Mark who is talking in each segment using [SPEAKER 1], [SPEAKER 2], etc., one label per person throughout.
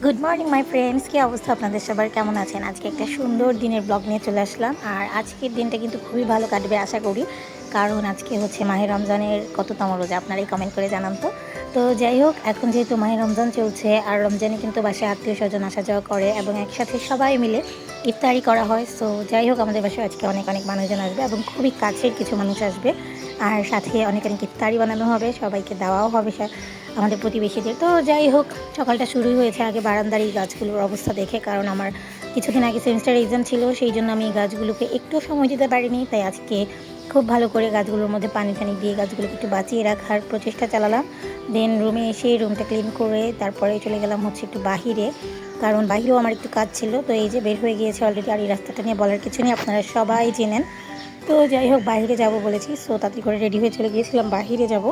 [SPEAKER 1] Good morning my friends, কী অবস্থা আপনাদের সবার, কেমন আছেন? আজকে একটা সুন্দর দিনের ব্লগ নিয়ে চলে আসলাম। আর আজকের দিনটা কিন্তু খুবই ভালো কাটবে আশা করি, কারণ আজকে হচ্ছে মাহে রমজানের কততম রোজা আপনারাই কমেন্ট করে জানান তো। তো যাই হোক, এখন যেহেতু মাহে রমজান চলছে আর রমজানে কিন্তু বাসায় আত্মীয় স্বজন আসা যাওয়া করে এবং একসাথে সবাই মিলে ইফতারি করা হয়। সো যাই হোক, আমাদের বাসায় আজকে অনেক অনেক মানুষজন আসবে এবং খুবই কাছের কিছু মানুষ আসবে। আর সাথে অনেক অনেক ইফতারি বানানো হবে, সবাইকে দেওয়াও হবে আমাদের প্রতিবেশীদের। তো যাই হোক, সকালটা শুরুই হয়েছে আগে বারান্দার এই গাছগুলোর অবস্থা দেখে, কারণ আমার কিছুদিন আগে সেমিস্টার এক্সাম ছিল, সেই জন্য আমি এই গাছগুলোকে একটু সময় দিতে পারিনি। তাই আজকে খুব ভালো করে গাছগুলোর মধ্যে পানি টানি দিয়ে গাছগুলোকে একটু বাঁচিয়ে রাখার প্রচেষ্টা চালালাম। দেন রুমে এসে রুমটা ক্লিন করে তারপরে চলে গেলাম হচ্ছে একটু বাহিরে, কারণ বাহিরেও আমার একটু কাজ ছিল। তো এই যে বের হয়ে গিয়েছে অলরেডি, আর এই রাস্তাটা নিয়ে বলার কিছু নেই, আপনারা সবাই চেনেন। তো যাই হোক, বাইরে যাব বলেছি, সো তাড়াতাড়ি করে রেডি হয়ে চলে গিয়েছিলাম বাহিরে যাব।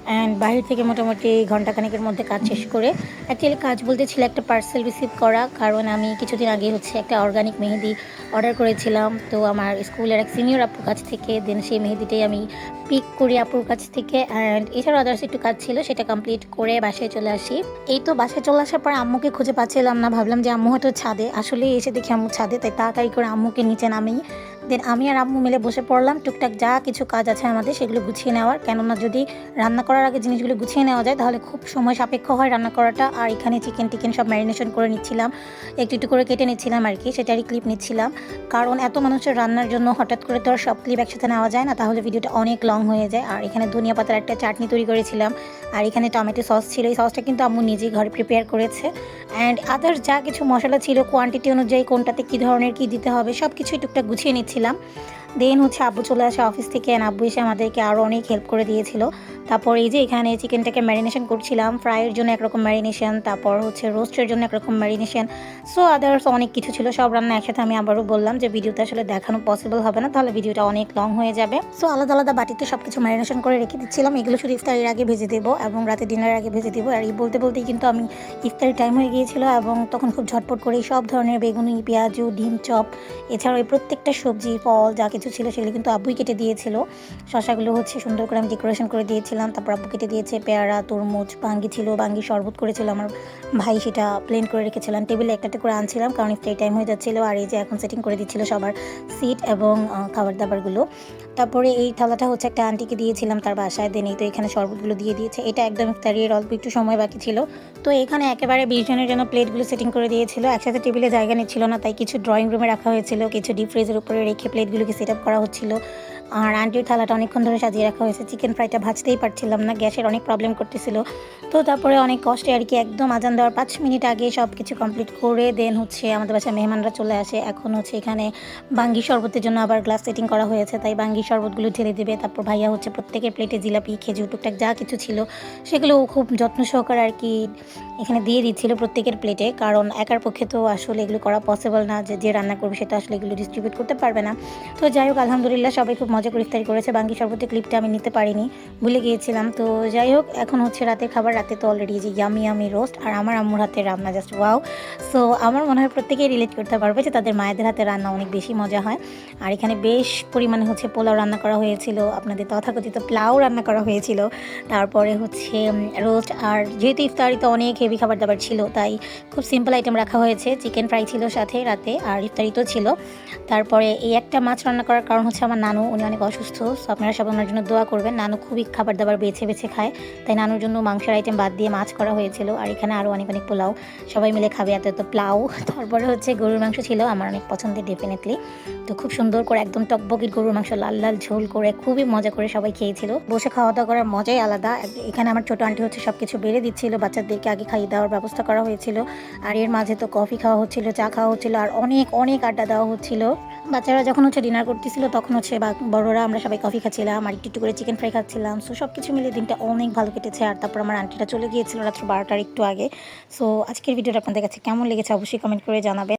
[SPEAKER 1] অ্যান্ড বাহির থেকে মোটামুটি ঘন্টাখানেকের মধ্যে কাজ শেষ করে, অ্যাকচুয়ালি কাজ বলতে ছিল একটা পার্সেল রিসিভ করা, কারণ আমি কিছুদিন আগে হচ্ছে একটা অর্গানিক মেহেদি অর্ডার করেছিলাম। তো আমার স্কুলের এক সিনিয়র আপুর কাছ থেকে, দেন সেই মেহেদিটাই আমি পিক করি আপুর কাছ থেকে। অ্যান্ড এছাড়াও আদার্স একটু কাজ ছিল, সেটা কমপ্লিট করে বাসায় চলে আসি। এই তো বাসায় চলে আসার পর আম্মুকে খুঁজে পাচ্ছিলাম না, ভাবলাম যে আম্মু হয়তো ছাদে, আসলে এসে দেখি আম্মু ছাদে, তাই তাড়াতাড়ি করে আম্মুকে নিচে নামি। দেন আমি আর আম্মু মিলে বসে পড়লাম টুকটাক যা কিছু কাজ আছে আমাদের সেগুলো গুছিয়ে নেওয়ার, কেননা যদি রান্না করার আগে জিনিসগুলো গুছিয়ে নেওয়া যায় তাহলে খুব সময় সাপেক্ষ হয় রান্না করাটা। আর এখানে চিকেন টিকেন সব ম্যারিনেশন করে নিচ্ছিলাম, একটু একটু করে কেটে নিচ্ছিলাম আর কি, সেটারই ক্লিপ নিচ্ছিলাম। কারণ এত মানুষের রান্নার জন্য হঠাৎ করে তো আর সব ক্লিপ একসাথে নেওয়া যায় না, তাহলে ভিডিওটা অনেক লং হয়ে যায়। আর এখানে ধনিয়া পাতার একটা চাটনি তৈরি করেছিলাম, আর এখানে টমেটো সস ছিল, এই সসটা কিন্তু আম্মু নিজেই ঘরে প্রিপেয়ার করেছে। অ্যান্ড আদার্স যা কিছু মশলা ছিল কোয়ান্টিটি অনুযায়ী কোনটাতে কী ধরনের কী দিতে হবে সব কিছুই টুকটাক গুছিয়ে নিচ্ছিলাম। দেন হচ্ছে আব্বু চলে আসে অফিস থেকে, আব্বু এসে আমাদেরকে আরও অনেক হেল্প করে দিয়েছিল। তারপর এই যে এখানে চিকেনটাকে ম্যারিনেশন করছিলাম, ফ্রাইয়ের জন্য একরকম ম্যারিনেশন, তারপর হচ্ছে রোস্টের জন্য একরকম ম্যারিনেশন, সো আদার্স অনেক কিছু ছিল সব রান্না একসাথে। আমি আবারও বললাম যে ভিডিওতে আসলে দেখানো পসিবল হবে না, তাহলে ভিডিওটা অনেক লং হয়ে যাবে। সো আলাদা আলাদা বাটিতে সব কিছু ম্যারিনেশন করে রেখে দিচ্ছিলাম, এগুলো শুধু ইফতারির আগে ভেজে দেবো এবং রাতে ডিনারের আগে ভেজে দেবো। আর এই বলতে বলতেই কিন্তু আমি ইফতারির টাইম হয়ে গিয়েছিল এবং তখন খুব ঝটপট করেই সব ধরনের বেগুনি, পেঁয়াজু, ডিম চপ, এছাড়াও এই প্রত্যেকটা সবজি ফল যা কিছু ছিল সেগুলো কিন্তু আব্বুই কেটে দিয়েছিল। শশাগুলো হচ্ছে সুন্দর করে আমি ডেকোরেশন করে দিয়েছিলাম, তারপর আব্বু কেটে দিয়েছে পেয়ারা, তরমুজ, বাঙ্গি ছিল, বাঙ্গি শরবত করেছিল আমার ভাই, সেটা প্লেন করে রেখেছিলাম টেবিলে একটা করে আনছিলাম, কারণ ইফতারি টাইম হয়ে যাচ্ছিলো। আর এই যে এখন সেটিং করে দিচ্ছিল সবার সিট এবং খাবার দাবারগুলো। তারপরে এই থালাটা হচ্ছে একটা আন্টিকে দিয়েছিলাম তার বাসায়, দেন এই তো এখানে শরবতগুলো দিয়ে দিয়েছে, এটা একদম ইফতারির অল্প একটু সময় বাকি ছিল। তো এখানে একেবারে 20 জনের জন্য প্লেটগুলো সেটিং করে দিয়েছিল, একসাথে টেবিলে জায়গা নিচ্ছিল না, তাই কিছু ড্রয়িং রুমে রাখা হয়েছিল, কিছু ডিপ ফ্রিজের উপরে রেখে প্লেটগুলোকে সেট আপ করা হচ্ছিল। আর আন্টির থালাটা অনেকক্ষণ ধরে সাজিয়ে রাখা হয়েছে, চিকেন ফ্রাইটা ভাজতেই পারছিলাম না, গ্যাসের অনেক প্রবলেম করতেছিল। তো তারপরে অনেক কষ্টে আর কি একদম আজান দেওয়ার 5 মিনিট আগে সব কিছু কমপ্লিট করে দেন হচ্ছে আমাদের বাসায় মেহমানরা চলে আসে। এখন হচ্ছে এখানে বাঙ্গি শরবতের জন্য আবার গ্লাস সেটিং করা হয়েছে, তাই বাঙ্গি শরবতগুলো ঢেলে দেবে। তারপর ভাইয়া হচ্ছে প্রত্যেকের প্লেটে জিলাপি, খেজুর, টুকটাক যা কিছু ছিল সেগুলো খুব যত্ন সহকারে আর কি এখানে দিয়ে দিচ্ছিল প্রত্যেকের প্লেটে, কারণ একার পক্ষে তো আসলে এগুলো করা পসিবল না, যে রান্না করবে সেটা আসলে এগুলো ডিস্ট্রিবিউট করতে পারবে না। তো যাই হোক, আলহামদুলিল্লাহ সবাই খুব মজা করে ইফতারি করেছে। বাঙ্গি শরবতের ক্লিপটা আমি নিতে পারিনি, ভুলে গিয়েছিলাম। তো যাই হোক, এখন হচ্ছে রাতের খাবার, রাতে তো অলরেডি যে ইয়ামি রোস্ট আর আমার আম্মুর হাতের রান্না জাস্ট ওয়াও। সো আমার মনে হয় প্রত্যেকেই রিলেট করতে পারবে যে তাদের মায়েদের হাতের রান্না অনেক বেশি মজা হয়। আর এখানে বেশ পরিমাণে হচ্ছে পোলাও রান্না করা হয়েছিল, আপনাদের তথাকথিত পোলাও রান্না করা হয়েছিল। তারপরে হচ্ছে রোস্ট, আর যেহেতু ইফতারিতে অনেক হেভি খাবার দাবার ছিল তাই খুব সিম্পল আইটেম রাখা হয়েছে, চিকেন ফ্রাই ছিল সাথে রাতে, আর ইফতারিতেও ছিল। তারপরে এই একটা মাছ রান্না করার কারণ হচ্ছে আমার নানু, উনি অনেক অসুস্থ, সো আপনারা সবাই ওনার জন্য দোয়া করবেন। নানু খুবই খাবার দাবার বেছে বেছে খায়, তাই নানুর জন্য মাংসের আইটেম বাদ দিয়ে মাছ করা হয়েছিল। আর এখানে আরও অনেক অনেক পোলাও, সবাই মিলে খাবে এত এত পোলাও। তারপরে হচ্ছে গরুর মাংস ছিল, আমার অনেক পছন্দের ডেফিনেটলি। তো খুব সুন্দর করে একদম টকবকির গরুর মাংস লাল লাল ঝোল করে খুবই মজা করে সবাই খেয়েছিল, বসে খাওয়া দাওয়া করার মজাই আলাদা। এখানে আমার ছোটো আন্টি হচ্ছে সব কিছু বেড়ে দিচ্ছিল, বাচ্চাদেরকে আগে খাইয়ে দেওয়ার ব্যবস্থা করা হয়েছিল। আর এর মাঝে তো কফি খাওয়া হচ্ছিল, চা খাওয়া হচ্ছিল, আর অনেক অনেক আড্ডা দেওয়া হচ্ছিল। বাচ্চারা যখন হচ্ছে ডিনার করতেছিল তখন হচ্ছে বড়রা আমরা সবাই কফি খাচ্ছিলাম আর একটু একটু করে চিকেন ফ্রাই খাচ্ছিলাম। সো সব কিছু মিলে দিনটা অনেক ভালো কেটেছে। আর তারপর আমার আন্টিটা চলে গিয়েছিল রাত্র 12টার একটু আগে। সো আজকের ভিডিওটা আপনাদের কাছে কেমন লেগেছে অবশ্যই কমেন্ট করে জানাবেন।